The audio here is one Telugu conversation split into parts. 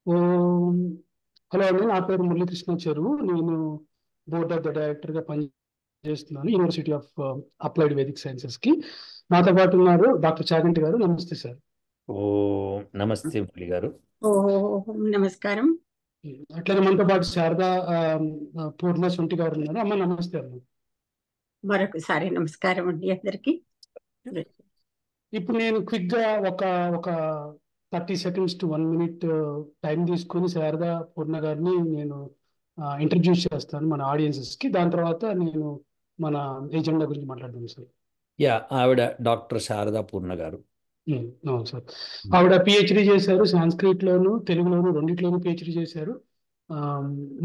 ఓ, హలో అండి. నా పేరు మురళీకృష్ణ చెరువు. నేను బోర్డ్ ఆఫ్ ద డైరెక్టర్గా పనిచేస్తున్నాను యూనివర్సిటీ ఆఫ్ అప్లైడ్ వేదిక్ సైన్సెస్కి. నాతో పాటు ఉన్నారు డాక్టర్ చాగంటి గారు. నమస్తే సార్. ఓ నమస్తే మురళి గారు. ఓహో, నమస్కారం. అట్లాగే మనతో పాటు శారదా పూర్ణ సొంటి గారు ఉన్నారు. అమ్మ నమస్తే అమ్మ. మరొకసారి నమస్కారం అండి అందరికి. ఇప్పుడు నేను క్విక్గా ఒక ఒక 30 seconds to 1 minute టైం తీసుకొని శారదా పూర్ణ గారిని నేను ఇంట్రడ్యూస్ చేస్తాను మన ఆడియన్సెస్కి. దాని తర్వాత నేను మన ఎజెండా గురించి మాట్లాడదాం సార్. యా, ఆవిడ డాక్టర్ శారదా పూర్ణ గారు. అవును సార్. ఆవిడ పిహెచ్డి చేశారు, సాంస్క్రిట్ లోను తెలుగులోను రెండిట్లోనూ పిహెచ్డి చేశారు.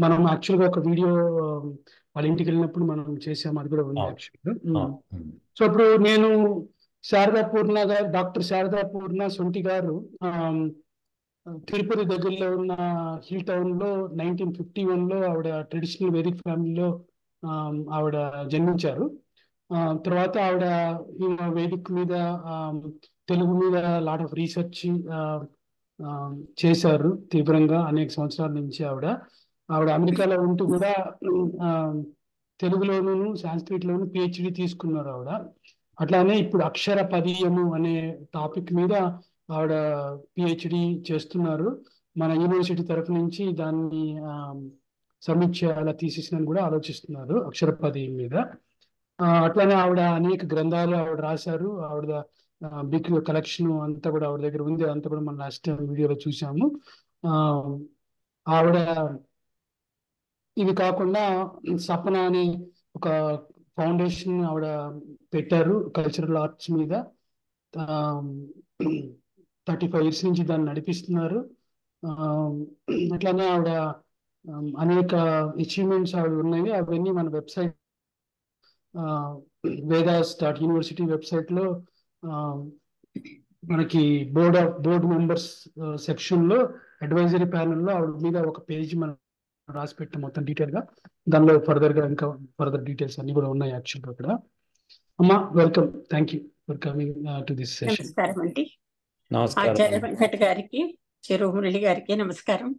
మనం యాక్చువల్గా ఒక వీడియో వాళ్ళ ఇంటికి వెళ్ళినప్పుడు మనం చేసాము, అది కూడా ఉంది యాక్చువల్గా. సో ఇప్పుడు నేను శారదా పూర్ణ గారు, డాక్టర్ శారదా పూర్ణ సొంటి గారు తిరుపతి దగ్గరలో ఉన్న హిల్ టౌన్ లో 1951లో ఆవిడ ట్రెడిషనల్ వేదిక్ ఫ్యామిలీలో ఆవిడ జన్మించారు. తర్వాత ఆవిడ వేదిక్ మీద తెలుగు మీద లాట్ ఆఫ్ రీసెర్చ్ చేశారు తీవ్రంగా అనేక సంవత్సరాల నుంచి. ఆవిడ ఆవిడ అమెరికాలో ఉంటూ కూడా ఆ, తెలుగులోను సాంస్క్రిట్లోను పిహెచ్డి తీసుకున్నారు ఆవిడ. అట్లానే ఇప్పుడు అక్షర పదీయము అనే టాపిక్ మీద ఆవిడ పిహెచ్డి చేస్తున్నారు. మన యూనివర్సిటీ తరఫు నుంచి దాన్ని సబ్మిట్ చేయాలా థీసిస్ అని కూడా ఆలోచిస్తున్నారు అక్షర పదీయం మీద. అట్లానే ఆవిడ అనేక గ్రంథాలు ఆవిడ రాశారు. ఆవిడ బిగ్ కలెక్షన్ అంతా కూడా ఆవిడ దగ్గర ఉంది. అంతా కూడా మనం లాస్ట్ వీడియోలో చూసాము. ఆ, ఆవిడ ఇవి కాకుండా సపన అనే ఒక ఫౌండేషన్ ఆవిడ పెట్టారు కల్చరల్ ఆర్ట్స్ మీద. 35 years నుంచి దాన్ని నడిపిస్తున్నారు. ఆ, అట్లానే ఆవిడ అనేక అచీవ్మెంట్స్ ఆవిడ ఉన్నాయి. అవన్నీ మన వెబ్సైట్ వేదాస్.యూనివర్సిటీ వెబ్సైట్లో మనకి బోర్డ్ మెంబర్స్ సెక్షన్లో అడ్వైజరీ ప్యానెల్లో ఆవిడ మీద ఒక పేజీ మనం రాసి పెట్టి మొత్తం డీటెయిల్గా దానిలో ఫర్దర్గా ఇంకా ఫర్దర్ డీటెయిల్స్ అన్ని కూడా ఉన్నాయి యాక్చువల్గా అక్కడ. అమ్మా welcome, thank you for coming to this session. నమస్కారం అండి. నమస్కారం. ఆచార్య వెంకట్ గారికి, చెరువు మురళి గారికి నమస్కారం.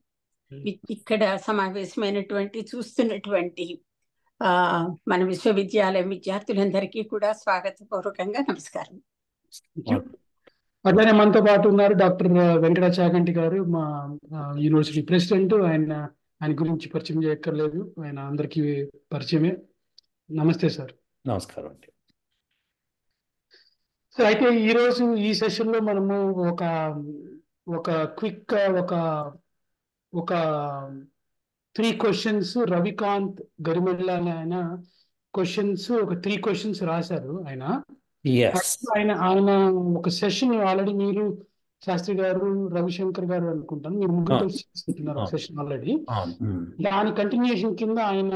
ఇక్కడ సమావేశమైనటువంటి చూస్తున్నటువంటి మన విశ్వవిద్యాలయం విద్యార్థులందరికీ కూడా స్వాగతపూర్వకంగా నమస్కారం. అట్లానే మనతో పాటు ఉన్నారు డాక్టర్ వెంకట చాగంటి గారు, మా యూనివర్సిటీ ప్రెసిడెంట్. ఆయన గురించి పరిచయం చేయక్కర్లేదు, ఆయన అందరికీ పరిచయమే. నమస్తే సార్. నమస్కారం అండి. సో అయితే ఈరోజు ఈ సెషన్ లో మనము ఒక ఒక క్విక్ ఒక 3 questions రవికాంత్ గరిమెల్ల అనే ఆయన క్వశ్చన్స్, ఒక 3 questions రాశారు ఆయన. ఆయన ఆయన ఒక సెషన్ ఆల్రెడీ మీరు శాస్త్రి గారు, రవిశంకర్ గారు అనుకుంటాను, మీరు ముగ్గురు చేసుకుంటున్నారు ఒక సెషన్ ఆల్రెడీ. దాని కంటిన్యూషన్ కింద ఆయన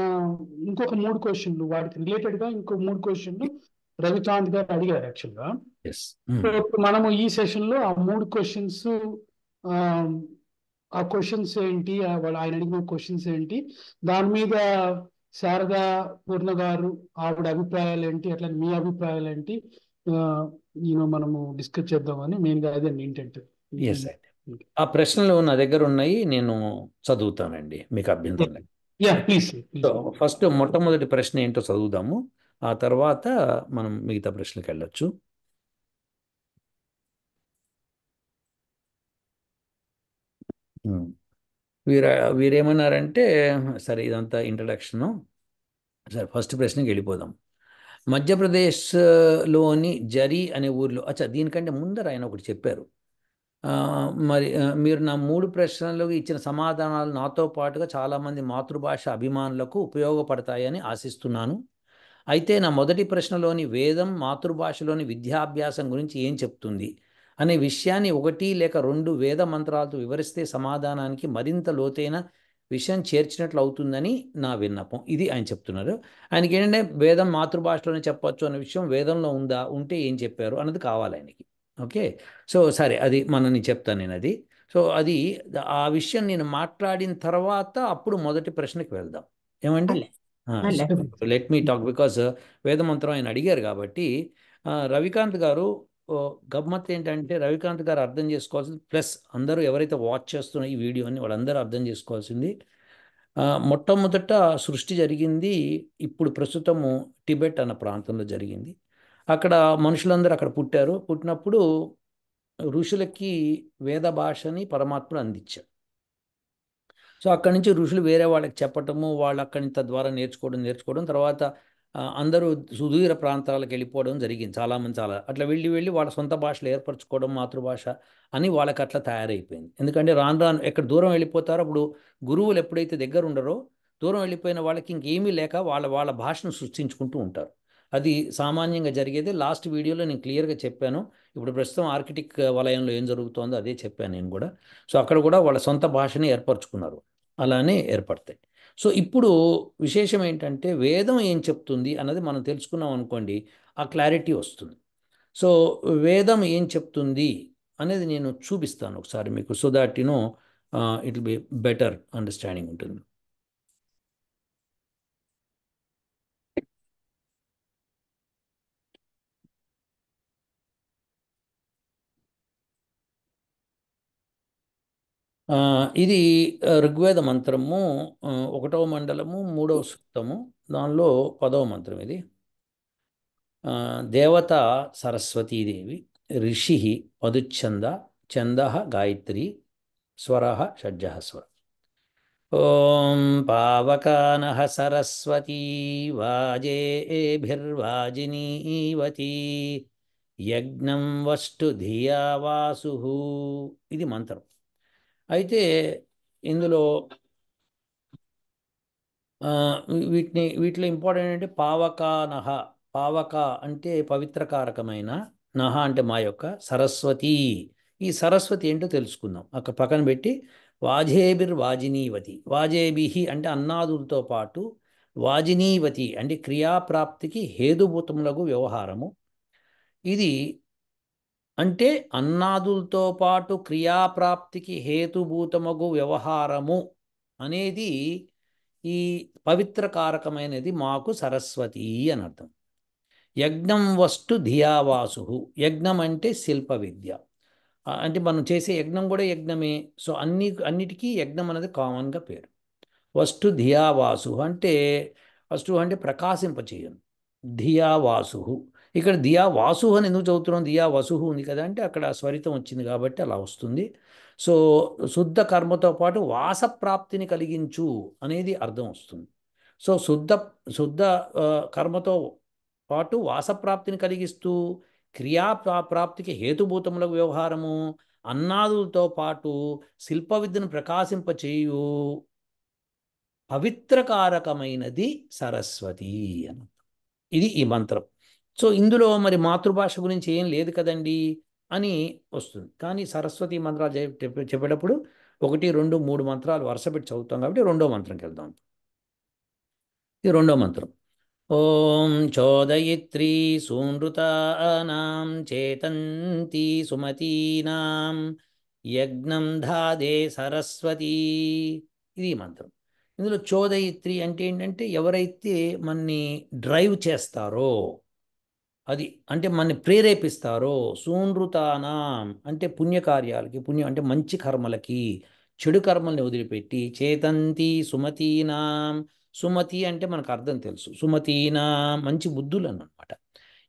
ఇంకొక 3 questions వాటికి రిలేటెడ్ గా ఇంకో 3 questions రవికాంత్ గారు అడిగారు యాక్చువల్గా. ఇప్పుడు మనము ఈ సెషన్ లో ఆ 3 questions ఆ క్వశ్చన్స్ ఏంటి, వాళ్ళు ఆయన అడిగిన క్వశ్చన్స్ ఏంటి, దాని మీద శారదా పూర్ణ గారు ఆవిడ అభిప్రాయాలు ఏంటి, అట్లా మీ అభిప్రాయాలు ఏంటి, మనము డిస్కస్ చేద్దామని మెయిన్ గా అదే ఇంటెంట్. ఆ ప్రశ్నలు నా దగ్గర ఉన్నాయి, నేను చదువుతానండి, మీకు అభ్యంతరం లేదు. ప్లీజ్. ఫస్ట్ మొట్టమొదటి ప్రశ్న ఏంటో చదువుదాము, ఆ తర్వాత మనం మిగతా ప్రశ్నలకు వెళ్ళొచ్చు. వీరేమన్నారంటే, సరే ఇదంతా ఇంట్రడక్షను, సరే ఫస్ట్ ప్రశ్నకి వెళ్ళిపోదాం. మధ్యప్రదేశ్లోని జరీ అనే ఊర్లో, దీనికంటే ముందర ఆయన ఒకటి చెప్పారు. మరి మీరు నా 3 ప్రశ్నలకు ఇచ్చిన సమాధానాలు నాతో పాటుగా చాలామంది మాతృభాష అభిమానులకు ఉపయోగపడతాయని ఆశిస్తున్నాను. అయితే నా మొదటి ప్రశ్నలోని వేదం మాతృభాషలోని విద్యాభ్యాసం గురించి ఏం చెప్తుంది అనే విషయాన్ని 1 లేక 2 వేద మంత్రాలతో వివరిస్తే సమాధానానికి మరింత లోతైన విషయం చేర్చినట్లు అవుతుందని నా విన్నపం. ఇది ఆయన చెప్తున్నారు. ఆయనకి ఏంటంటే వేదం మాతృభాషలోనే చెప్పొచ్చు అనే విషయం వేదంలో ఉందా, ఉంటే ఏం చెప్పారు అన్నది కావాలి ఆయనకి. ఓకే, సో సరే, అది నేను చెప్తాను నేను అది. సో అది ఆ విషయం నేను మాట్లాడిన తర్వాత అప్పుడు మొదటి ప్రశ్నకి వెళ్దాం, ఏమండి? లెట్ మీ టాక్, బికాజ్ వేదమంత్రం ఆయన అడిగారు కాబట్టి. రవికాంత్ గారు, గమ్మత్ ఏంటంటే రవికాంత్ గారు అర్థం చేసుకోవాల్సింది, ప్లస్ అందరూ ఎవరైతే వాచ్ చేస్తున్న ఈ వీడియోని వాళ్ళందరూ అర్థం చేసుకోవాల్సింది, మొట్టమొదట సృష్టి జరిగింది ఇప్పుడు ప్రస్తుతము టిబెట్ అన్న ప్రాంతంలో జరిగింది. అక్కడ మనుషులందరూ అక్కడ పుట్టారు. పుట్టినప్పుడు ఋషులకి వేద భాషని పరమాత్ముడు అందించారు. సో అక్కడి నుంచి ఋషులు వేరే వాళ్ళకి చెప్పటము, వాళ్ళు అక్కడి నుంచి తద్వారా నేర్చుకోవడం తర్వాత అందరూ సుదూర ప్రాంతాలకు వెళ్ళిపోవడం జరిగింది. చాలామంది అట్లా వెళ్ళి వాళ్ళ సొంత భాషలు ఏర్పరచుకోవడం, మాతృభాష అని వాళ్ళకి అట్లా తయారైపోయింది. ఎందుకంటే రాను ఎక్కడ దూరం వెళ్ళిపోతారో అప్పుడు గురువులు ఎప్పుడైతే దగ్గర ఉండరో దూరం వెళ్ళిపోయిన వాళ్ళకి ఇంకేమీ లేక వాళ్ళ భాషను సృష్టించుకుంటూ ఉంటారు. అది సామాన్యంగా జరిగేది. లాస్ట్ వీడియోలో నేను క్లియర్గా చెప్పాను. ఇప్పుడు ప్రస్తుతం ఆర్కిటిక్ వలయంలో ఏం జరుగుతోందో అదే చెప్పాను నేను కూడా. సో అక్కడ కూడా వాళ్ళ సొంత భాషని ఏర్పరచుకున్నారు, అలానే ఏర్పడతాయి. సో ఇప్పుడు విశేషం ఏంటంటే వేదం ఏం చెప్తుంది అన్నది మనం తెలుసుకున్నాం అనుకోండి, ఆ క్లారిటీ వస్తుంది. సో వేదం ఏం చెప్తుంది అనేది నేను చూపిస్తాను ఒకసారి మీకు, so that no it will be better understanding ఉంటుంది. ఇది ఋగ్వేద మంత్రము 1వ మండలము 3వ సూక్తము, దానిలో 10వ మంత్రం ఇది. దేవత సరస్వతీదేవి, ఋషి పదుచ్ఛంద, ఛంద గాయత్రి, స్వర షడ్జ స్వర. ఓం పావకానః సరస్వతీ వాజేభిర్వాజినీవతి యజ్ఞం వష్టు ధియా వాసు. ఇది మంత్రం. అయితే ఇందులో వీటిలో ఇంపార్టెంట్ అంటే పావకానహ. పావక అంటే పవిత్రకారకమైన, నహ అంటే మా యొక్క, సరస్వతి. ఈ సరస్వతి ఏంటో తెలుసుకుందాం. అక్కడ పక్కన పెట్టి వాజేభిర్వాజినీవతి, వాజేభిహి అంటే అన్నాదులతో పాటు, వాజినీవతి అంటే క్రియాప్రాప్తికి హేతుభూతములకు వ్యవహారము. ఇది అంటే అన్నాదులతో పాటు క్రియాప్రాప్తికి హేతుభూతమగు వ్యవహారము అనేది ఈ పవిత్ర కారకమైనది మాకు సరస్వతి అని అర్థం. యజ్ఞం వస్తు ధియావాసు. యజ్ఞం అంటే శిల్ప విద్య, అంటే మనం చేసే యజ్ఞం కూడా యజ్ఞమే. సో అన్నిటికీ యజ్ఞం అనేది కామన్గా పేరు. వస్తు ధియావాసు అంటే ప్రకాశింపచేయను. ధియావాసు. ఇక్కడ దియా వాసు అని ఎందుకు చదువుతున్నాం? దియా వసుహు ఉంది కదా అంటే అక్కడ స్వరితం వచ్చింది కాబట్టి అలా వస్తుంది. సో శుద్ధ కర్మతో పాటు వాసప్రాప్తిని కలిగించు అనేది అర్థం వస్తుంది. సో శుద్ధ కర్మతో పాటు వాసప్రాప్తిని కలిగిస్తూ, ప్రాప్తికి హేతుభూతములకు వ్యవహారము, అన్నాదులతో పాటు శిల్ప విద్యను ప్రకాశింపచేయు పవిత్రకారకమైనది సరస్వతి అని. ఇది ఈ మంత్రం. సో ఇందులో మరి మాతృభాష గురించి ఏం లేదు కదండి అని వస్తుంది. కానీ సరస్వతి మంత్రాలు చెప్పేటప్పుడు 1, 2, 3 మంత్రాలు వరుస పెట్టి చదువుతాం కాబట్టి 2వ మంత్రంకి వెళ్దాం. ఇది 2వ మంత్రం. ఓం చోదయిత్రీ సూనృతానాం చేతంతి సుమతీనాం యజ్ఞం ధాదే సరస్వతి. ఇది మంత్రం. ఇందులో చోదయిత్రి అంటే ఏంటంటే ఎవరైతే మన్ని డ్రైవ్ చేస్తారో, అది అంటే మనని ప్రేరేపిస్తారో, సూనృతానాం అంటే పుణ్యకార్యాలకి, పుణ్యం అంటే మంచి కర్మలకి, చెడు కర్మల్ని వదిలిపెట్టి, చేతంతి సుమతీనాం. సుమతి అంటే మనకు అర్థం తెలుసు, సుమతీనాం మంచి బుద్ధులు అన్నమాట.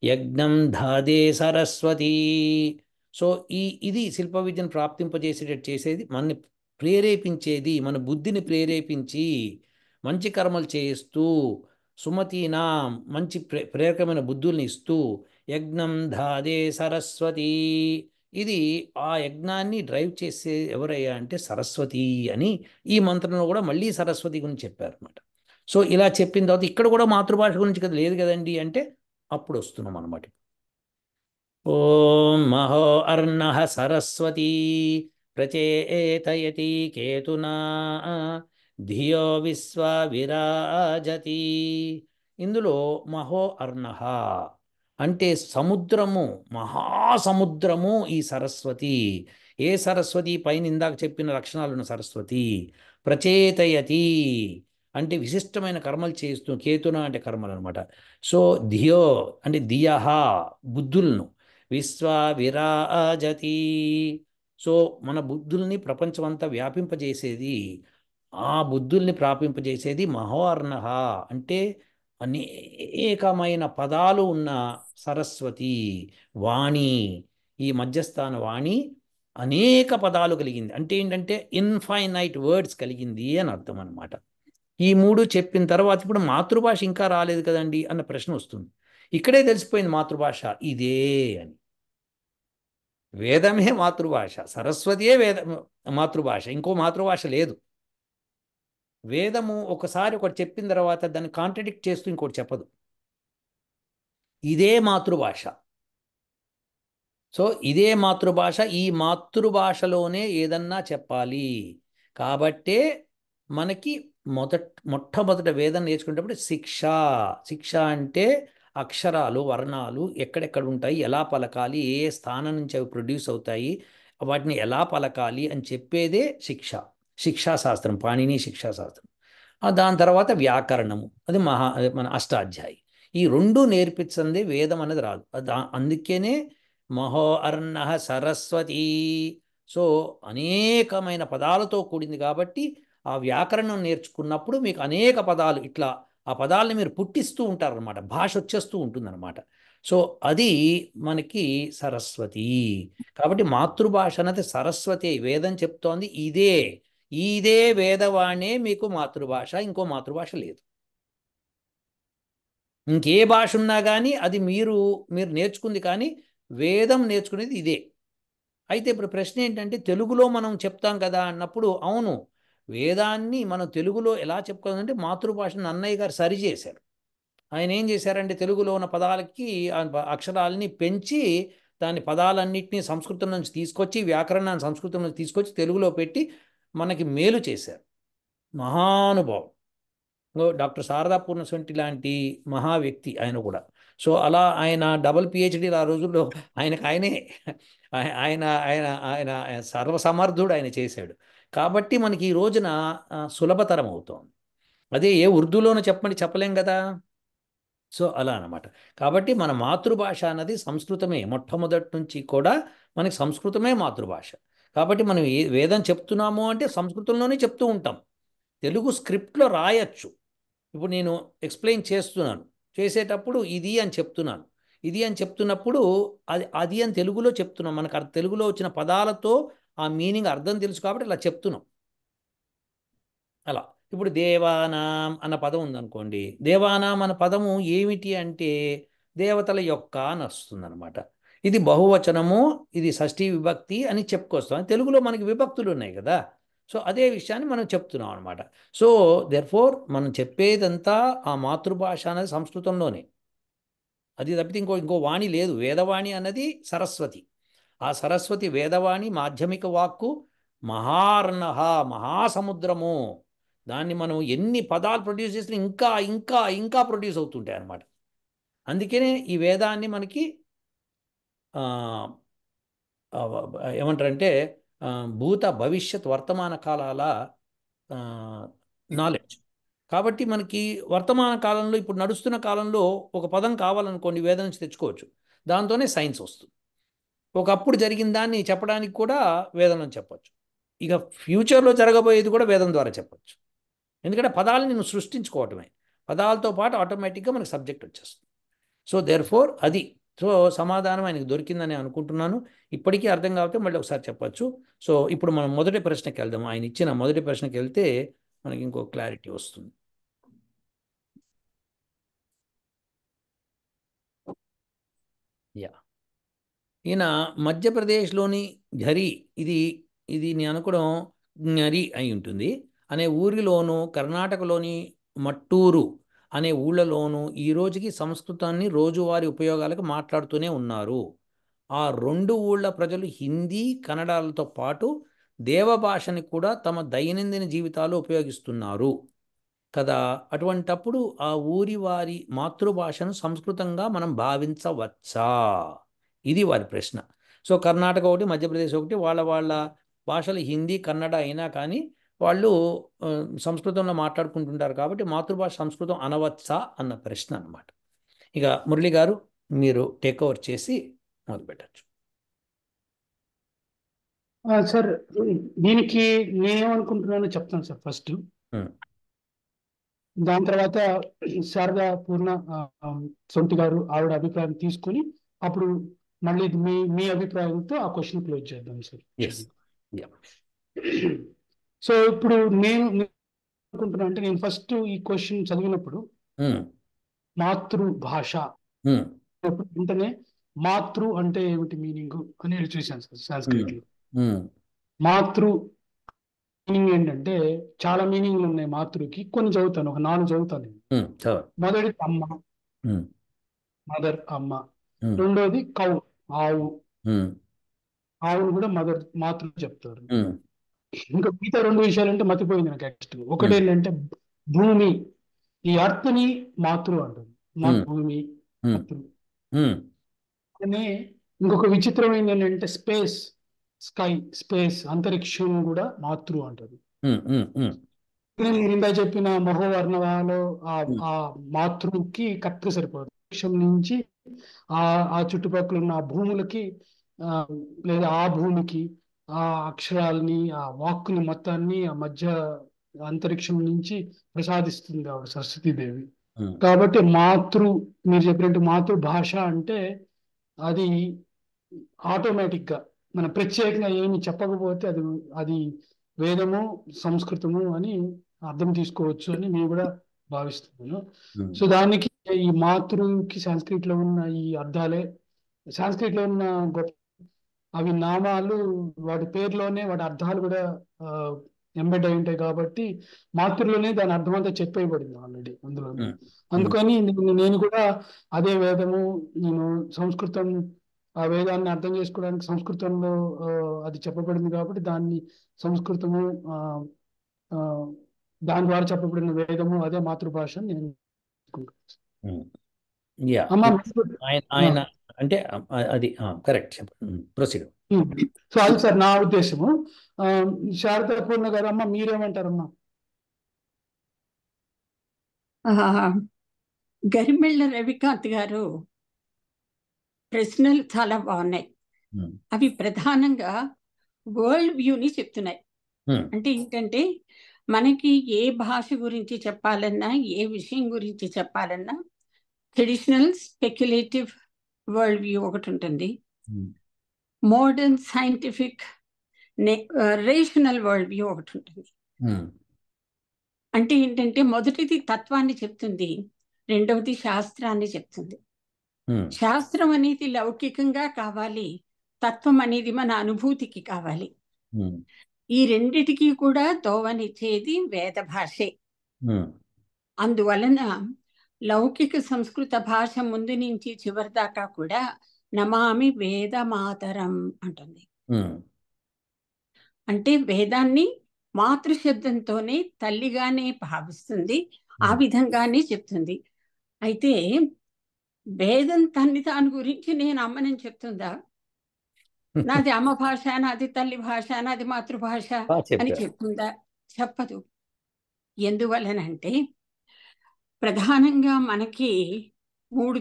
యజ్ఞం ధాదే సరస్వతి. సో ఇది శిల్ప విద్యను ప్రాప్తింపజేసేటట్టు చేసేది, మనని ప్రేరేపించేది, మన బుద్ధిని ప్రేరేపించి మంచి కర్మలు చేస్తూ, సుమతీనా మంచి ప్రేరకమైన బుద్ధుల్ని ఇస్తూ, యజ్ఞం ధాదే సరస్వతి. ఇది ఆ యజ్ఞాన్ని డ్రైవ్ చేసే ఎవరయ్యా అంటే సరస్వతి అని ఈ మంత్రంలో కూడా మళ్ళీ సరస్వతి గురించి చెప్పారు అనమాట. సో ఇలా చెప్పిన తర్వాత ఇక్కడ కూడా మాతృభాష గురించి కదా లేదు కదండి అంటే అప్పుడు వస్తున్నాం అనమాట. ఓం మహో అర్ణః సరస్వతీ ప్రచేతయతి కేతునా ధియో విశ్వ విరాజతి. ఇందులో మహో అర్ణః అంటే సముద్రము, మహాసముద్రము ఈ సరస్వతి. ఏ సరస్వతి? పైన ఇందాక చెప్పిన లక్షణాలున్న సరస్వతి. ప్రచేతయతి అంటే విశిష్టమైన కర్మలు చేస్తూ, కేతున అంటే కర్మలు అనమాట. సో ధియో అంటే ధియహ బుద్ధులను, విశ్వా విరాజతి. సో మన బుద్ధుల్ని ప్రపంచమంతా వ్యాపింపజేసేది, ఆ బుద్ధుల్ని ప్రాపింపజేసేది మహోర్ణః అంటే అనేకమైన పదాలు ఉన్న సరస్వతి వాణి. ఈ మధ్యస్థాన వాణి అనేక పదాలు కలిగింది అంటే ఏంటంటే ఇన్ఫైనైట్ వర్డ్స్ కలిగింది అని అర్థం అనమాట. ఈ మూడు చెప్పిన తర్వాత ఇప్పుడు మాతృభాష ఇంకా రాలేదు కదండి అన్న ప్రశ్న వస్తుంది. ఇక్కడే తెలిసిపోయింది మాతృభాష ఇదే అని. వేదమే మాతృభాష, సరస్వతియే మాతృభాష, ఇంకో మాతృభాష లేదు. వేదము ఒకసారి ఒకటి చెప్పిన తర్వాత దాన్ని కాంట్రడిక్ట్ చేస్తూ ఇంకోటి చెప్పదు. ఇదే మాతృభాష. సో ఇదే మాతృభాష, ఈ మాతృభాషలోనే ఏదన్నా చెప్పాలి. కాబట్టే మనకి మొట్టమొదట వేదం నేర్చుకునేటప్పుడు శిక్ష అంటే అక్షరాలు వర్ణాలు ఎక్కడెక్కడ ఉంటాయి, ఎలా పలకాలి, ఏ స్థానం నుంచి అవి ప్రొడ్యూస్ అవుతాయి, వాటిని ఎలా పలకాలి అని చెప్పేదే శిక్షాశాస్త్రం, పాణిని శిక్షాశాస్త్రం. దాని తర్వాత వ్యాకరణము, అది మన అష్టాధ్యాయి. ఈ రెండు నేర్పించింది వేదం అనేది రాదు. అందుకేనే మహోర్ణః సరస్వతి. సో అనేకమైన పదాలతో కూడింది కాబట్టి ఆ వ్యాకరణం నేర్చుకున్నప్పుడు మీకు అనేక పదాలు ఇట్లా ఆ పదాలని మీరు పుట్టిస్తూ ఉంటారనమాట, భాష వచ్చేస్తూ ఉంటుందన్నమాట. సో అది మనకి సరస్వతి. కాబట్టి మాతృభాష అనేది సరస్వతి. వేదం చెప్తోంది ఇదే వేదవాణే మీకు మాతృభాష, ఇంకో మాతృభాష లేదు. ఇంకే భాష ఉన్నా కానీ అది మీరు నేర్చుకుంది, కానీ వేదం నేర్చుకునేది ఇదే. అయితే ఇప్పుడు ప్రశ్న ఏంటంటే తెలుగులో మనం చెప్తాం కదా అన్నప్పుడు, అవును వేదాన్ని మనం తెలుగులో ఎలా చెప్పుకోవాలంటే మాతృభాషను అన్నయ్య గారు సరిచేశారు. ఆయన ఏం చేశారంటే తెలుగులో ఉన్న పదాలకి అక్షరాలని పెంచి దాని పదాలన్నింటినీ సంస్కృతం నుంచి తీసుకొచ్చి వ్యాకరణాన్ని సంస్కృతం నుంచి తీసుకొచ్చి తెలుగులో పెట్టి మనకి మేలు చేశారు. మహానుభావం. డాక్టర్ శారదా పూర్ణశెట్టి లాంటి మహా వ్యక్తి ఆయన కూడా. సో అలా ఆయన డబుల్ పిహెచ్డి ఆ రోజుల్లో ఆయన సర్వసమర్థుడు, ఆయన చేశాడు. కాబట్టి మనకి ఈ రోజున సులభతరం అవుతోంది. అదే ఏ ఉర్దూలోనూ చెప్పలేం కదా. సో అలా అనమాట. కాబట్టి మన మాతృభాష అన్నది సంస్కృతమే. మొట్టమొదటి నుంచి కూడా మనకి సంస్కృతమే మాతృభాష. కాబట్టి మనం వేదం చెప్తున్నాము అంటే సంస్కృతంలోనే చెప్తూ ఉంటాం. తెలుగు స్క్రిప్ట్లో రాయొచ్చు. ఇప్పుడు నేను ఎక్స్ప్లెయిన్ చేసేటప్పుడు ఇది అని చెప్తున్నప్పుడు అది అని తెలుగులో చెప్తున్నాం. మనకు తెలుగులో వచ్చిన పదాలతో ఆ మీనింగ్ అర్థం తెలుసు కాబట్టి అలా చెప్తున్నాం. అలా ఇప్పుడు దేవానాం అన్న పదం ఉందనుకోండి, దేవానాం అన్న పదము ఏమిటి అంటే దేవతల యొక్క అని వస్తుందన్నమాట. ఇది బహువచనము, ఇది షష్ఠీ విభక్తి అని చెప్పుకొస్తాం. తెలుగులో మనకి విభక్తులు ఉన్నాయి కదా. సో అదే విషయాన్ని మనం చెప్తున్నాం అనమాట. సో దెర్ఫోర్ మనం చెప్పేదంతా ఆ మాతృభాష అనేది సంస్కృతంలోనే. అది తప్పితే ఇంకో వాణి లేదు. వేదవాణి అన్నది సరస్వతి. ఆ సరస్వతి వేదవాణి మాధ్యమిక వాక్కు మహార్ణః, మహాసముద్రము. దాన్ని మనం ఎన్ని పదాలు ప్రొడ్యూస్ చేసినా ఇంకా ఇంకా ఇంకా ప్రొడ్యూస్ అవుతుంటాయి అన్నమాట. అందుకనే ఈ వేదాన్ని మనకి ఏమంటారంటే భూత భవిష్యత్ వర్తమాన కాలాల నాలెడ్జ్. కాబట్టి మనకి వర్తమాన కాలంలో ఇప్పుడు నడుస్తున్న కాలంలో ఒక పదం కావాలనుకోండి వేదం నుంచి తెచ్చుకోవచ్చు. దాంతోనే సైన్స్ వస్తుంది. ఒకప్పుడు జరిగిన దాన్ని చెప్పడానికి కూడా వేదం నుంచి చెప్పచ్చు. ఇక ఫ్యూచర్లో జరగబోయేది కూడా వేదం ద్వారా చెప్పచ్చు. ఎందుకంటే పదాలను నేను సృష్టించుకోవటమే. పదాలతో పాటు ఆటోమేటిక్గా మనకు సబ్జెక్ట్ వచ్చేస్తుంది. సో దేర్ఫోర్ అది. సో సమాధానం ఆయనకు దొరికిందని అనుకుంటున్నాను. ఇప్పటికీ అర్థం కాబట్టి మళ్ళీ ఒకసారి చెప్పచ్చు. సో ఇప్పుడు మనం మొదటి ప్రశ్నకి వెళ్దాం. ఆయన ఇచ్చిన మొదటి ప్రశ్నకి వెళ్తే మనకి ఇంకో క్లారిటీ వస్తుంది. ఈయన మధ్యప్రదేశ్లోని ఝరి, ఇది నేను అనుకోవడం జ్ఞరి అయి ఉంటుంది అనే ఊరిలోను, కర్ణాటకలోని మట్టూరు అనే ఊళ్ళలోనూ ఈ రోజుకి సంస్కృతాన్ని రోజువారీ ఉపయోగాలకు మాట్లాడుతూనే ఉన్నారు. ఆ రెండు ఊళ్ళ ప్రజలు హిందీ కన్నడలతో పాటు దేవభాషని కూడా తమ దైనందిన జీవితాల్లో ఉపయోగిస్తున్నారు కదా. అటువంటప్పుడు ఆ ఊరి వారి మాతృభాషను సంస్కృతంగా మనం భావించవచ్చా? ఇది వారి ప్రశ్న. సో కర్ణాటక ఒకటి, మధ్యప్రదేశ్ ఒకటి, వాళ్ళ భాషలు హిందీ కన్నడ అయినా కానీ వాళ్ళు సంస్కృతంలో మాట్లాడుకుంటుంటారు. కాబట్టి మాతృభాష సంస్కృతం అనవచ్చా అన్న ప్రశ్న అన్నమాట. ఇక మురళి గారు మీరు టేక్ ఓవర్ చేసి మొదలు పెట్టచ్చు. సార్, దీనికి నేనేమనుకుంటున్నానో చెప్తాను సార్ ఫస్ట్. దాని తర్వాత శారదా పూర్ణ సొంటి గారు ఆవిడ అభిప్రాయం తీసుకుని అప్పుడు మళ్ళీ మీ అభిప్రాయంతో ఆ క్వశ్చన్ క్లోజ్ చేద్దాం సార్. సో ఇప్పుడు నేను అనుకుంటున్నా అంటే, నేను ఫస్ట్ ఈ క్వశ్చన్ చదివినప్పుడు మాతృభాష వెంటనే మాతృ అంటే ఏమిటి మీనింగ్ అని చూశాను సార్ సాంస్క్రిట్ లో. మాతృ మీనింగ్ ఏంటంటే చాలా మీనింగ్లు ఉన్నాయి మాతృకి. కొన్ని చదువుతాను, ఒక 4 చదువుతాను. మొదటి అమ్మ, మదర్ అమ్మ. రెండోది కౌ, ఆవు. ఆవును కూడా మాతృ చెప్తారు. ఇంకా మిగతా 2 విషయాలు అంటే మతిపోయింది నాకు యాక్చువల్గా. ఒకటి ఏంటంటే భూమి, ఈ అర్త్ ని మాతృ అంటారు. భూమి మాతృ అనే. ఇంకొక విచిత్రమైనది ఏంటంటే స్పేస్, స్కై, స్పేస్, అంతరిక్షం కూడా మాతృ అంటారు. మీరు ఇందా చెప్పిన మహోవర్ణవాలో ఆ మాతృకి కరెక్ట్ సరిపోదు. అంతరిక్షం నుంచి ఆ చుట్టుపక్కల ఉన్న ఆ భూములకి లేదా ఆ భూమికి ఆ అక్షరాలని ఆ వాక్కుని మొత్తాన్ని ఆ మధ్య అంతరిక్షం నుంచి ప్రసాదిస్తుంది ఆవిడ సరస్వతీదేవి. కాబట్టి మీరు చెప్పినట్టు మాతృభాష అంటే అది ఆటోమేటిక్ గా మనం ప్రత్యేకంగా ఏమి చెప్పకపోతే అది వేదము సంస్కృతము అని అర్థం తీసుకోవచ్చు అని నేను కూడా భావిస్తున్నాను. సో దానికి ఈ మాతృకి సాంస్క్రిట్ లో ఉన్న ఈ అర్థాలే, సాంస్క్రిట్ లో ఉన్న గొప్ప అవి నామాలు, వాటి పేరులోనే వాటి అర్థాలు కూడా ఎంబెడ్ అయి ఉంటాయి. కాబట్టి మాతృలోనే దాని అర్థం అంతా చెప్పేయబడింది ఆల్రెడీ అందులోనే. అందుకని నేను కూడా అదే వేదము, నేను సంస్కృతం, ఆ వేదాన్ని అర్థం చేసుకోవడానికి సంస్కృతంలో అది చెప్పబడింది కాబట్టి దాన్ని సంస్కృతము దాని ద్వారా చెప్పబడిన వేదము అదే మాతృభాష నేను ఆయన అంటే అది కరెక్ట్. ప్రొసీడ్. సో అది సార్ నా ఉద్దేశము. శారదా పూర్ణ గారు, అమ్మ మీరేమంటారమ్మా? గరిమెళ్ళ రవికాంత్ గారు ప్రశ్నలు చాలా బాగున్నాయి. అవి ప్రధానంగా వరల్డ్ వ్యూని చెప్తున్నాయి. అంటే ఏంటంటే మనకి ఏ భాష గురించి చెప్పాలన్నా, ఏ విషయం గురించి చెప్పాలన్నా ట్రెడిషనల్ స్పెక్యులేటివ్ వరల్డ్ వ్యూ ఒకటి ఉంటుంది, modern scientific rational world view ఒకటి ఉంటుంది. అంటే ఏంటంటే మొదటిది తత్వాన్ని చెప్తుంది, రెండవది శాస్త్రాన్ని చెప్తుంది. శాస్త్రం అనేది లౌకికంగా కావాలి, తత్వం అనేది మన అనుభూతికి కావాలి. ఈ రెండిటికి కూడా దోవనిచ్చేది వేద భాషే. అందువలన లౌకిక సంస్కృత భాష ముందు నుంచి చివరి దాకా కూడా నమామి వేద మాతరం అంటుంది. అంటే వేదాన్ని మాతృశబ్దంతోనే తల్లిగానే భావిస్తుంది, ఆ విధంగానే చెప్తుంది. అయితే వేదం దాని గురించి నేను అమ్మనని చెప్తుందా? నాది అమ్మ భాష, నాది తల్లి భాష, నాది మాతృభాష అని చెప్తుందా? చెప్పదు. ఎందువలనంటే ప్రధానంగా మనకి 3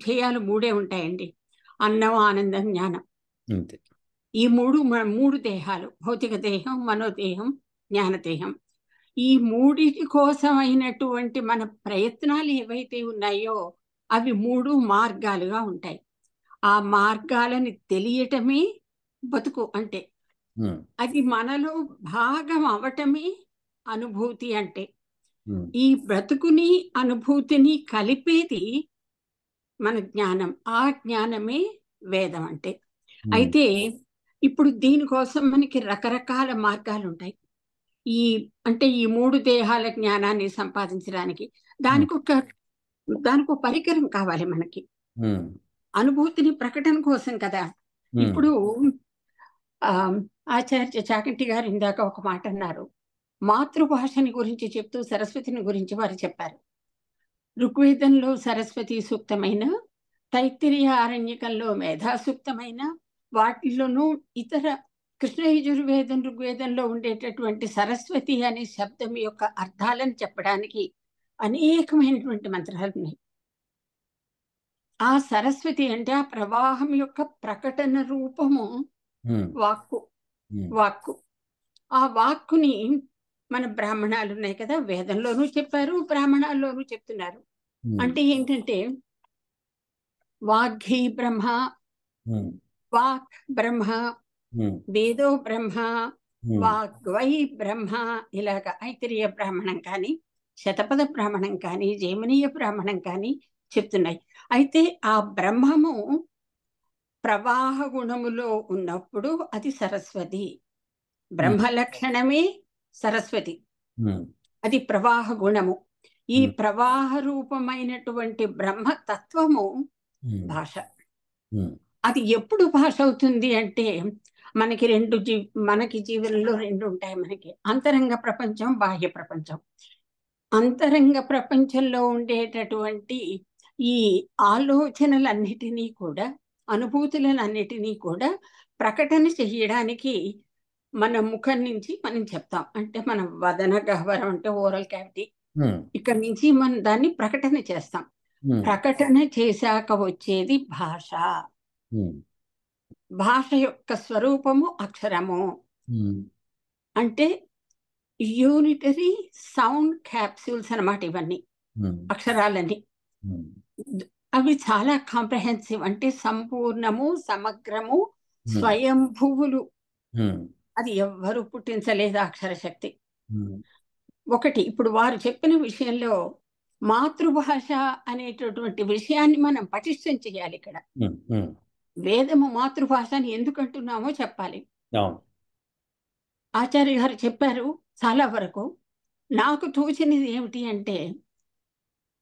ధ్యేయాలు 3 ఉంటాయండి: అన్నం, ఆనందం, జ్ఞానం. ఈ 3 దేహాలు, భౌతిక దేహం, మనోదేహం, జ్ఞానదేహం. ఈ 3 కోసం అయినటువంటి మన ప్రయత్నాలు ఏవైతే ఉన్నాయో అవి 3 మార్గాలుగా ఉంటాయి. ఆ మార్గాలని తెలియటమే బతుకు అంటే. అది మనలో భాగం అవటమే అనుభూతి అంటే. ఈ బ్రతుకుని అనుభూతిని కలిపేది మన జ్ఞానం. ఆ జ్ఞానమే వేదం అంటే. అయితే ఇప్పుడు దీనికోసం మనకి రకరకాల మార్గాలు ఉంటాయి. ఈ 3 దేహాల జ్ఞానాన్ని సంపాదించడానికి దానికి ఒక పరికరం కావాలి మనకి, అనుభూతిని ప్రకటన కోసం కదా. ఇప్పుడు ఆచార్య చాగంటి గారు ఇందాక ఒక మాట అన్నారు, మాతృభాషని గురించి చెప్తూ సరస్వతిని గురించి వారు చెప్పారు. ఋగ్వేదంలో సరస్వతి సూక్తమైన, తైత్తిరీయ ఆరణ్యకంలో మేధా సూక్తమైన, వాటిలోనూ ఇతర కృష్ణ యజుర్వేదం, ఋగ్వేదంలో ఉండేటటువంటి సరస్వతి అనే శబ్దం యొక్క అర్థాలను చెప్పడానికి అనేకమైనటువంటి మంత్రాలు ఉన్నాయి. ఆ సరస్వతి అంటే ఆ ప్రవాహం యొక్క ప్రకటన రూపము వాక్కు. వాక్కు, ఆ వాక్కుని మన బ్రాహ్మణాలు ఉన్నాయి కదా, వేదంలోనూ చెప్పారు, బ్రాహ్మణాల్లోనూ చెప్తున్నారు. అంటే ఏంటంటే వాగ్గీ బ్రహ్మ, వాక్ బ్రహ్మ, వేదో బ్రహ్మ, వాగ్వై బ్రహ్మ, ఇలాగ ఐతిరేయ బ్రాహ్మణం కానీ, శతపథ బ్రాహ్మణం కానీ, జైమినీయ బ్రాహ్మణం కానీ చెప్తున్నాయి. అయితే ఆ బ్రహ్మము ప్రవాహ గుణములో ఉన్నప్పుడు అది సరస్వతి. బ్రహ్మ లక్షణమే సరస్వతి, అది ప్రవాహ గుణము. ఈ ప్రవాహ రూపమైనటువంటి బ్రహ్మ తత్వము భాష. అది ఎప్పుడు భాష అవుతుంది అంటే మనకి మనకి జీవనంలో రెండు ఉంటాయి. మనకి అంతరంగ ప్రపంచం, బాహ్య ప్రపంచం. అంతరంగ ప్రపంచంలో ఉండేటటువంటి ఈ ఆలోచనలన్నిటినీ కూడా, అనుభూతులన్నిటినీ కూడా ప్రకటన చేయడానికి మన ముఖం నుంచి మనం చెప్తాం. అంటే మన వదన గహ్వరం అంటే ఓరల్ క్యావిటీ, ఇక్కడి నుంచి మనం దాన్ని ప్రకటన చేస్తాం. ప్రకటన చేశాక వచ్చేది భాష. భాష యొక్క స్వరూపము అక్షరము. అంటే యూనిటరీ సౌండ్ క్యాప్సూల్స్ అన్నమాట ఇవన్నీ అక్షరాలన్నీ. అవి చాలా కాంప్రహెన్సివ్, అంటే సంపూర్ణము, సమగ్రము, స్వయంభువులు. అది ఎవ్వరూ పుట్టించలేదు అక్షర శక్తి. ఒకటి, ఇప్పుడు వారు చెప్పిన విషయంలో మాతృభాష అనేటటువంటి విషయాన్ని మనం పటిష్టం చేయాలి. ఇక్కడ వేదము మాతృభాష అని ఎందుకు అంటున్నామో చెప్పాలి. ఆచార్య గారు చెప్పారు చాలా వరకు. నాకు తోచినది ఏమిటి అంటే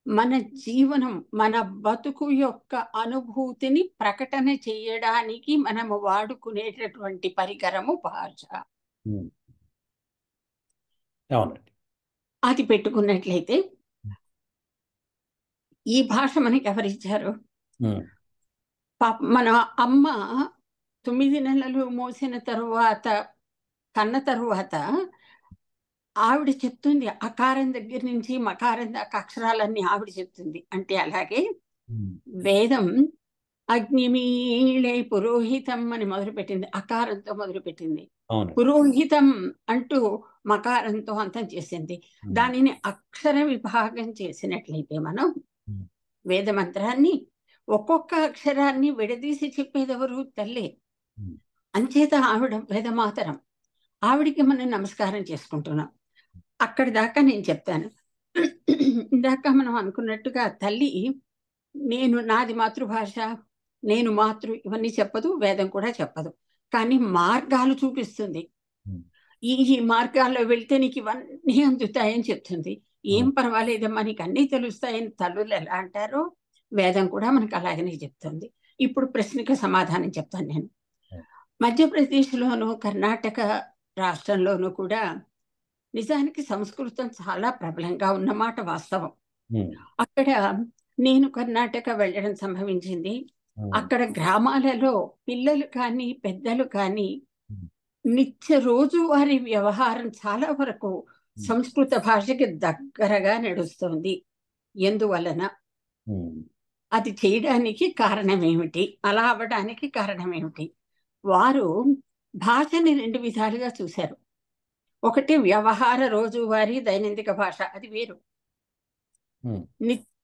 మన జీవనం, మన బతుకు యొక్క అనుభూతిని ప్రకటన చేయడానికి మనము వాడుకునేటటువంటి పరికరము భాష. అది పెట్టుకున్నట్లయితే ఈ భాష మనకి ఎవరిచ్చారు? మన అమ్మ 9 నెలలు మోసిన తరువాత, కన్న తరువాత ఆవిడ చెప్తుంది. అకారం దగ్గర నుంచి మకారం దాకా అక్షరాలన్నీ ఆవిడ చెప్తుంది. అంటే అలాగే వేదం అగ్నిమీళే పురోహితం అని మొదలుపెట్టింది, అకారంతో మొదలుపెట్టింది. పురోహితం అంటూ మకారంతో అంతం చేసింది. దానిని అక్షర విభాగం చేసినట్లయితే మనం వేద మంత్రాన్ని ఒక్కొక్క అక్షరాన్ని విడదీసి చెప్పేదెవరు? తల్లి. అంచేత ఆవిడ వేదమాతరం. ఆవిడికి మనం నమస్కారం చేసుకుంటున్నాం. అక్కడి దాకా నేను చెప్తాను. ఇందాక మనం అనుకున్నట్టుగా తల్లి నాది మాతృభాష, నేను ఇవన్నీ చెప్పదు, వేదం కూడా చెప్పదు. కానీ మార్గాలు చూపిస్తుంది. ఈ మార్గాల్లో వెళ్తే నీకు ఇవన్నీ అందుతాయని చెప్తుంది. ఏం పర్వాలేదమ్మా, నీకు అన్నీ తెలుస్తాయని తల్లులు ఎలా అంటారో వేదం కూడా మనకు అలాగనే చెప్తుంది. ఇప్పుడు ప్రశ్నకి సమాధానం చెప్తాను నేను. మధ్యప్రదేశ్లోను, కర్ణాటక రాష్ట్రంలోనూ కూడా నిజానికి సంస్కృతం చాలా ప్రబలంగా ఉన్నమాట వాస్తవం. అక్కడ నేను కర్ణాటక వెళ్ళడం సంభవించింది. అక్కడ గ్రామాలలో పిల్లలు కానీ పెద్దలు కానీ నిత్య రోజువారీ వ్యవహారం చాలా వరకు సంస్కృత భాషకి దగ్గరగా నడుస్తుంది. ఎందువలన? అది చేయడానికి కారణం ఏమిటి? అలా అవ్వడానికి కారణం ఏమిటి? వారు భాషని 2 విధాలుగా చూశారు. ఒకటి వ్యవహార రోజువారీ దైనందిక భాష, అది వేరు.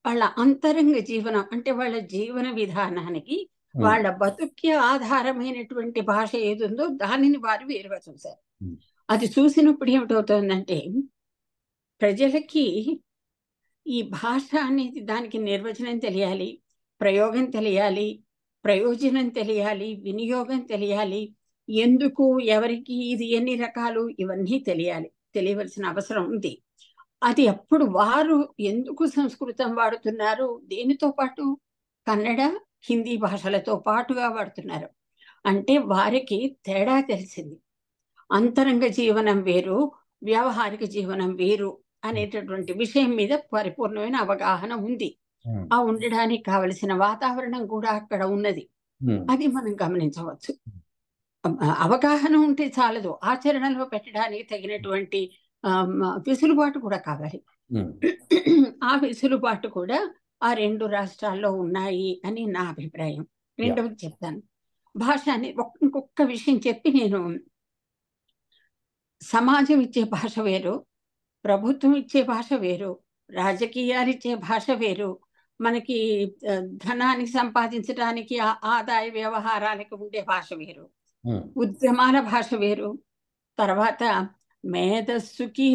వాళ్ళ అంతరంగ జీవనం అంటే వాళ్ళ జీవన విధానానికి, వాళ్ళ బతుక్కి ఆధారమైనటువంటి భాష ఏది ఉందో దానిని వారు వేరుగా చూశారు. అది చూసినప్పుడు ఏమిటవుతుందంటే ప్రజలకి ఈ భాష అనేది దానికి నిర్వచనం తెలియాలి, ప్రయోగం తెలియాలి, ప్రయోజనం తెలియాలి, వినియోగం తెలియాలి, ఎందుకు, ఎవరికి, ఇది ఎన్ని రకాలు, ఇవన్నీ తెలియవలసిన అవసరం ఉంది. అది అప్పుడు వారు ఎందుకు సంస్కృతం వాడుతున్నారు? దేనితో పాటు? కన్నడ, హిందీ భాషలతో పాటుగా వాడుతున్నారు. అంటే వారికి తేడా తెలిసింది. అంతరంగ జీవనం వేరు, వ్యావహారిక జీవనం వేరు అనేటటువంటి విషయం మీద పరిపూర్ణమైన అవగాహన ఉంది. ఆ ఉండడానికి కావలసిన వాతావరణం కూడా అక్కడ ఉన్నది. అది మనం గమనించవచ్చు. అవగాహన ఉంటే చాలదు, ఆచరణలో పెట్టడానికి తగినటువంటి వెసులుబాటు కూడా కావాలి. ఆ వెసులుబాటు కూడా ఆ 2 రాష్ట్రాల్లో ఉన్నాయి అని నా అభిప్రాయం. రెండవది చెప్తాను. భాష అని ఇంకొక విషయం చెప్పి నేను సమాజం ఇచ్చే భాష వేరు, ప్రభుత్వం ఇచ్చే భాష వేరు, రాజకీయాలు ఇచ్చే భాష వేరు, మనకి ధనాన్ని సంపాదించడానికి ఆదాయ వ్యవహారాలకు ఉండే భాష వేరు, ఉద్యమాల భాష వేరు, తర్వాత మేధస్సుకి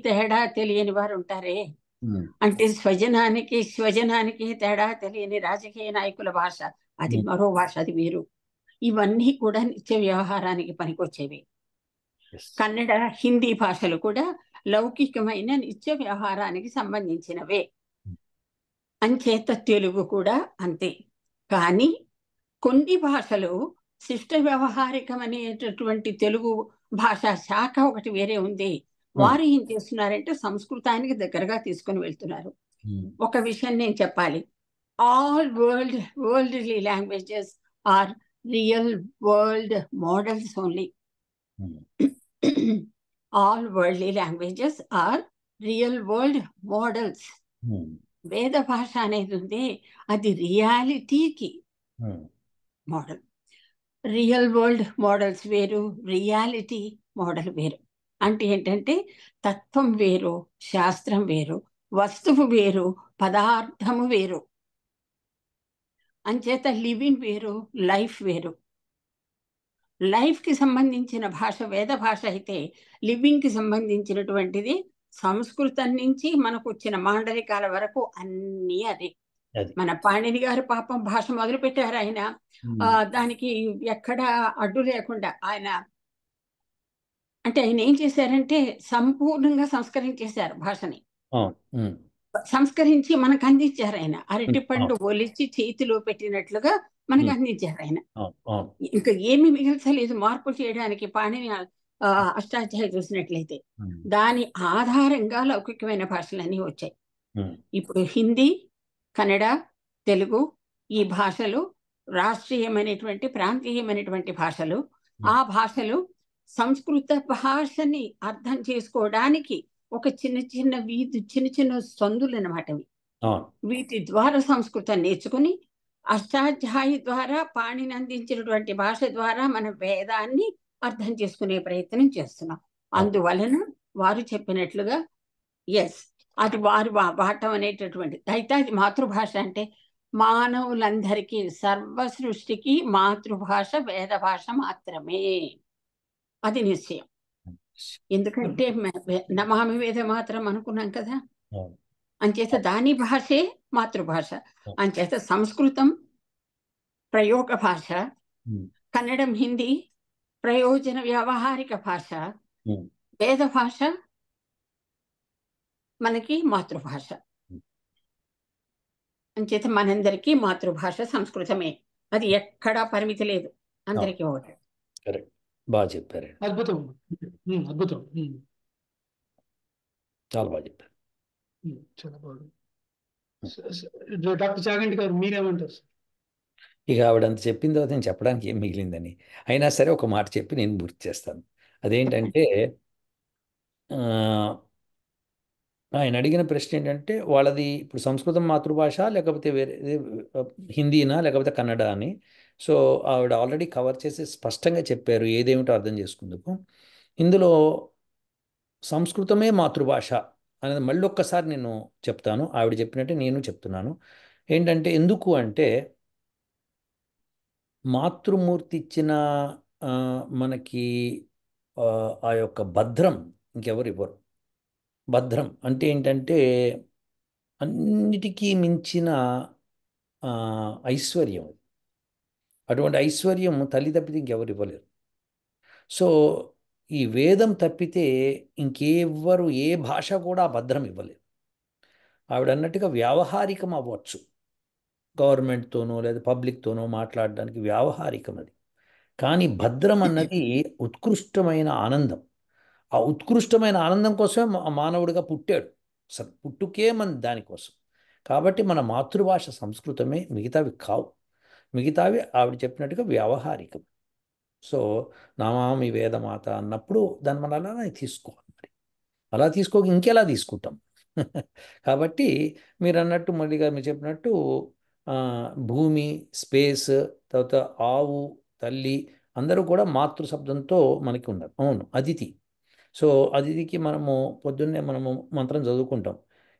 తేడా తెలియని వారు ఉంటారే, అంటే స్వజనానికి తేడా తెలియని రాజకీయ నాయకుల భాష, అది మరో భాష, అది వేరు. ఇవన్నీ కూడా నిత్య వ్యవహారానికి పనికొచ్చేవి. కన్నడ, హిందీ భాషలు కూడా లౌకికమైన నిత్య వ్యవహారానికి సంబంధించినవే. అంచేత తెలుగు కూడా అంతే. కానీ కొన్ని భాషలు శిష్ట వ్యవహారికమనేటటువంటి తెలుగు భాషా శాఖ ఒకటి వేరే ఉంది. వారు ఏం చేస్తున్నారంటే సంస్కృతానికి దగ్గరగా తీసుకుని వెళ్తున్నారు. ఒక విషయం నేను చెప్పాలి. All worldly languages are real world models only. All worldly languages are real world models. Veda భాష అనేది ఉంది, అది రియాలిటీకి మోడల్. రియల్ వరల్డ్ మోడల్స్ వేరు, రియాలిటీ మోడల్ వేరు. అంటే ఏంటంటే తత్వం వేరు, శాస్త్రం వేరు, వస్తువు వేరు, పదార్థము వేరు. అంచేత లివింగ్ వేరు, లైఫ్ వేరు. లైఫ్కి సంబంధించిన భాష వేద భాష అయితే, లివింగ్కి సంబంధించినటువంటిది సంస్కృతం నుంచి మనకు వచ్చిన మాండలికాల వరకు అన్నీ అది. మన పాణిని గారు పాపం భాష మొదలు పెట్టారు. ఆయన దానికి ఎక్కడ అడ్డు లేకుండా ఆయన ఏం చేశారంటే సంపూర్ణంగా సంస్కరించేశారు భాషని. సంస్కరించి మనకు అందించారు ఆయన. అరటిపండు ఒలిచి చేతిలో పెట్టినట్లుగా మనకు అందించారు ఆయన. ఇంకా ఏమి మిగల్చలేదు మార్పులు చేయడానికి. పాణిని అష్టాధ్యాయి చూసినట్లయితే దాని ఆధారంగా లౌకికమైన భాషలన్నీ వచ్చాయి. ఇప్పుడు హిందీ, కన్నడ, తెలుగు ఈ భాషలు రాష్ట్రీయమైనటువంటి ప్రాంతీయమైనటువంటి భాషలు. ఆ భాషలు సంస్కృత భాషని అర్థం చేసుకోవడానికి ఒక చిన్న చిన్న సందులు అన్నమాట. వీటి ద్వారా సంస్కృతం నేర్చుకుని అష్టాధ్యాయి ద్వారా పాణిని అందించినటువంటి భాష ద్వారా మన వేదాన్ని అర్థం చేసుకునే ప్రయత్నం చేస్తున్నాం. అందువలన వారు చెప్పినట్లుగా అది వారు వాడటం అనేటటువంటి అయితే అది మాతృభాష. అంటే మానవులందరికీ సర్వ సృష్టికి మాతృభాష వేద భాష మాత్రమే, అది నిశ్చయం. ఎందుకంటే నమామి వేద మాత్రం అనుకున్నాం కదా. అంచేత దాని భాషే మాతృభాష. అంచేత సంస్కృతం ప్రయోగ భాష, కన్నడం హిందీ ప్రయోజన వ్యవహారిక భాష, వేద భాష మనకి మాతృభాష. అంచేత మనందరికీ మాతృభాష సంస్కృతమే. అది ఎక్కడా పరిమితి లేదు, అందరికీ ఒకటి. బాగా చెప్పారు. అద్భుతం, అద్భుతం, చాలా బాగా చెప్పారు. చాలా బాగుంది. డాక్టర్ చాగంటి గారు మీరేమంటారు? ఇక ఆవిడంత చెప్పిన తర్వాత నేను చెప్పడానికి ఏం మిగిలిందని, అయినా సరే ఒక మాట చెప్పి నేను గుర్తు చేస్తాను. అదేంటంటే ఆయన అడిగిన ప్రశ్న ఏంటంటే వాళ్ళది ఇప్పుడు సంస్కృతం మాతృభాష లేకపోతే వేరే హిందీనా లేకపోతే కన్నడ అని. సో ఆవిడ ఆల్రెడీ కవర్ చేసి స్పష్టంగా చెప్పారు ఏదేమిటో అర్థం చేసుకుందుకు. ఇందులో సంస్కృతమే మాతృభాష అనేది మళ్ళీ ఒక్కసారి నేను చెప్తాను, ఆవిడ చెప్పినట్టే నేను చెప్తున్నాను. ఏంటంటే ఎందుకు అంటే మాతృమూర్తి ఇచ్చిన మనకి ఆ యొక్క భద్రం ఇంకెవరు ఇవ్వరు. భద్రం అంటే ఏంటంటే అన్నిటికీ మించిన ఐశ్వర్యం. అటువంటి ఐశ్వర్యం తల్లి తప్పితే ఇంకెవరు ఇవ్వలేరు. సో ఈ వేదం తప్పితే ఇంకెవ్వరు ఏ భాష కూడా భద్రం ఇవ్వలేరు. ఆవిడ అన్నట్టుగా వ్యావహారికం అవ్వచ్చు, గవర్నమెంట్తోనో లేదా పబ్లిక్తోనో మాట్లాడడానికి వ్యావహారికం అది. కానీ భద్రం అన్నది ఉత్కృష్టమైన ఆనందం. ఆ ఉత్కృష్టమైన ఆనందం కోసమే మానవుడిగా పుట్టాడు. పుట్టుకే మన దానికోసం. కాబట్టి మన మాతృభాష సంస్కృతమే, మిగతావి కావు. మిగతావి ఆవిడ చెప్పినట్టుగా వ్యావహారికం. సో నమామి వేదమాత అన్నప్పుడు దాన్ని మనం అలానే తీసుకోవాలి. మరి అలా తీసుకోక ఇంకెలా తీసుకుంటాం? కాబట్టి మీరు అన్నట్టు మళ్ళీగా మీరు చెప్పినట్టు భూమి, స్పేస్, తర్వాత ఆవు, తల్లి అందరూ కూడా మాతృ శబ్దంతో మనకి ఉన్నారు. అవును, అదితి. సో అదితికి మనము పొద్దున్నే మనము మంత్రం చదువుకుంటాం.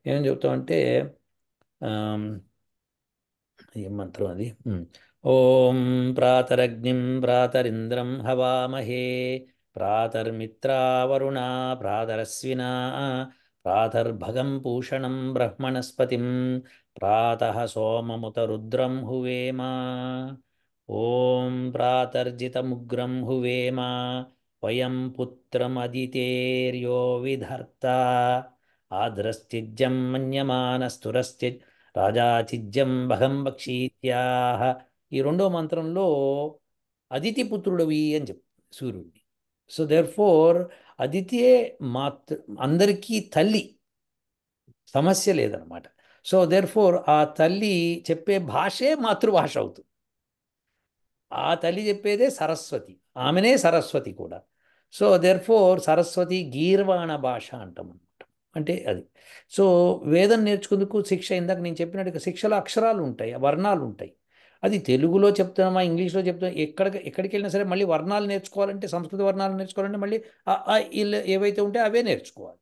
ఏం చెప్తామంటే ఏం మంత్రం అది? ఓం ప్రాతరగ్నిం ప్రాతరింద్రం హవామహే ప్రాతర్మిత్రావరుణా ప్రాతరస్వినా ప్రాతర్భగం పూషణం బ్రహ్మణస్పతిం ప్రాతః సోమముత రుద్రం హువేమ. ఓం ప్రాతర్జితముగ్రం హువేమ వయం పుత్రమదితేర్యో విధర్త ఆద్రశ్చిజ్యం మన్యమానస్తురశ్చి రాజాచిజ్యం బహం భక్షీత్యాహ. ఈ రెండో మంత్రంలో అదితి పుత్రుడవి అని చెప్తుంది సూర్యుడిని. సో దేర్ ఫోర్ అదితియే అందరికీ తల్లి, సమస్య లేదనమాట. సో దేర్ ఫోర్ ఆ తల్లి చెప్పే భాషే మాతృభాష అవుతుంది. ఆ తల్లి చెప్పేదే సరస్వతి, ఆమెనే సరస్వతి కూడా. సో దేర్ ఫోర్ సరస్వతి గీర్వాణ భాష అంటాం అనమాట. అంటే అది. సో వేదం నేర్చుకుందుకు శిక్ష, ఇందాక నేను చెప్పినట్టుగా శిక్షలో అక్షరాలు ఉంటాయి, వర్ణాలు ఉంటాయి. అది తెలుగులో చెప్తున్నామా, ఇంగ్లీష్లో చెప్తున్నా, ఎక్కడికి వెళ్ళినా సరే మళ్ళీ వర్ణాలు నేర్చుకోవాలంటే, సంస్కృత వర్ణాలు నేర్చుకోవాలంటే మళ్ళీ ఏవైతే ఉంటే అవే నేర్చుకోవాలి.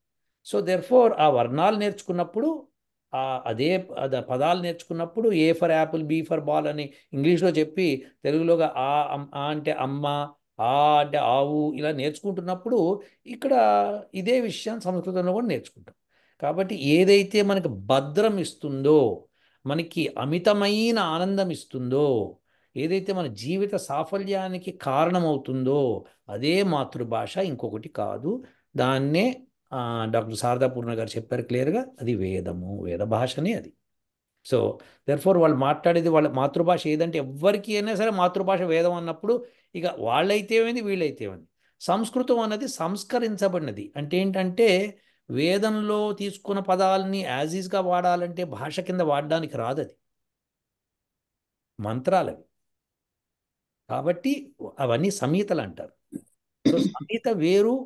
సో దేర్ ఫోర్ ఆ వర్ణాలు నేర్చుకున్నప్పుడు అదే పదాలు నేర్చుకున్నప్పుడు A for apple, B for ball అని ఇంగ్లీష్లో చెప్పి తెలుగులోగా ఆ అంటే అమ్మ, ఆ అంటే ఆవు ఇలా నేర్చుకుంటున్నప్పుడు ఇక్కడ ఇదే విషయం సంస్కృతంలో కూడా నేర్చుకుంటాం. కాబట్టి ఏదైతే మనకి భద్రం ఇస్తుందో, మనకి అమితమైన ఆనందం ఇస్తుందో, ఏదైతే మన జీవిత సాఫల్యానికి కారణమవుతుందో అదే మాతృభాష, ఇంకొకటి కాదు. దాన్నే డాక్టర్ శారదా పూర్ణ గారు చెప్పారు క్లియర్గా, అది వేదము, వేద భాషనే అది. సో దెర్ఫోర్ వాళ్ళు మాట్లాడేది వాళ్ళ మాతృభాష ఏదంటే, ఎవ్వరికి అయినా సరే మాతృభాష వేదం అన్నప్పుడు ఇక వాళ్ళైతే ఏమైంది, వీళ్ళైతే ఏమైంది. సంస్కృతం అన్నది సంస్కరించబడినది. అంటే ఏంటంటే వేదంలో తీసుకున్న పదాలని యాజ్ ఈజ్గా వాడాలంటే భాష కింద వాడడానికి రాదు, అది మంత్రాలవి. కాబట్టి అవన్నీ సంహితలు అంటారు. సో సంహిత వేరు,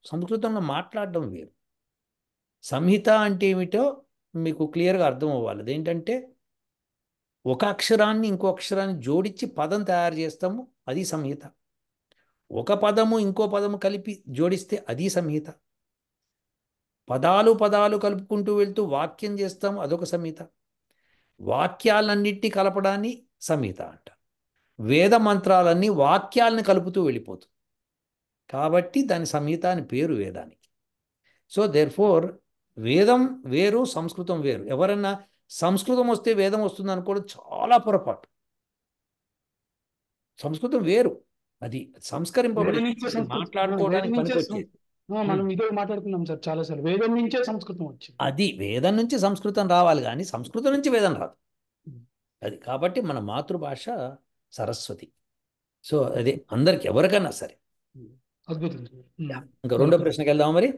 సంస్కృతంలో మాట్లాడడం వేరు. సంహిత అంటే ఏమిటో మీకు క్లియర్గా అర్థం అవ్వాలి. అదేంటంటే ఒక అక్షరాన్ని ఇంకో అక్షరాన్ని జోడించి పదం తయారు చేస్తాము, అది సంహిత. ఒక పదము ఇంకో పదము కలిపి జోడిస్తే అది సంహిత. పదాలు కలుపుకుంటూ వెళ్తూ వాక్యం చేస్తాము, అదొక సంహిత. వాక్యాలన్నింటినీ కలపడాన్ని సంహిత అంట. వేద మంత్రాలన్నీ వాక్యాలను కలుపుతూ వెళ్ళిపోతుంది కాబట్టి దాని సంహిత అని పేరు వేదానికి. సో దేర్ ఫోర్ వేదం వేరు, సంస్కృతం వేరు. ఎవరన్నా సంస్కృతం వస్తే వేదం వస్తుంది అనుకోవడం చాలా పొరపాటు. సంస్కృతం వేరు, అది సంస్కరింపబడింది, మాట్లాడుకోవడానికి పనికొచ్చేది. మనం ఇదే మాట్లాడుకున్నాం సార్ చాలాసార్లు, వేదం నుంచే సంస్కృతం వచ్చింది. అది వేదం నుంచి సంస్కృతం రావాలి కానీ సంస్కృతం నుంచి వేదం రాదు. అది కాబట్టి మన మాతృభాష సరస్వతి. సో అదే అందరికి ఎవరికైనా సరే. అద్భుతం. ఇంకా రెండో ప్రశ్నకి వెళ్దాం మరి.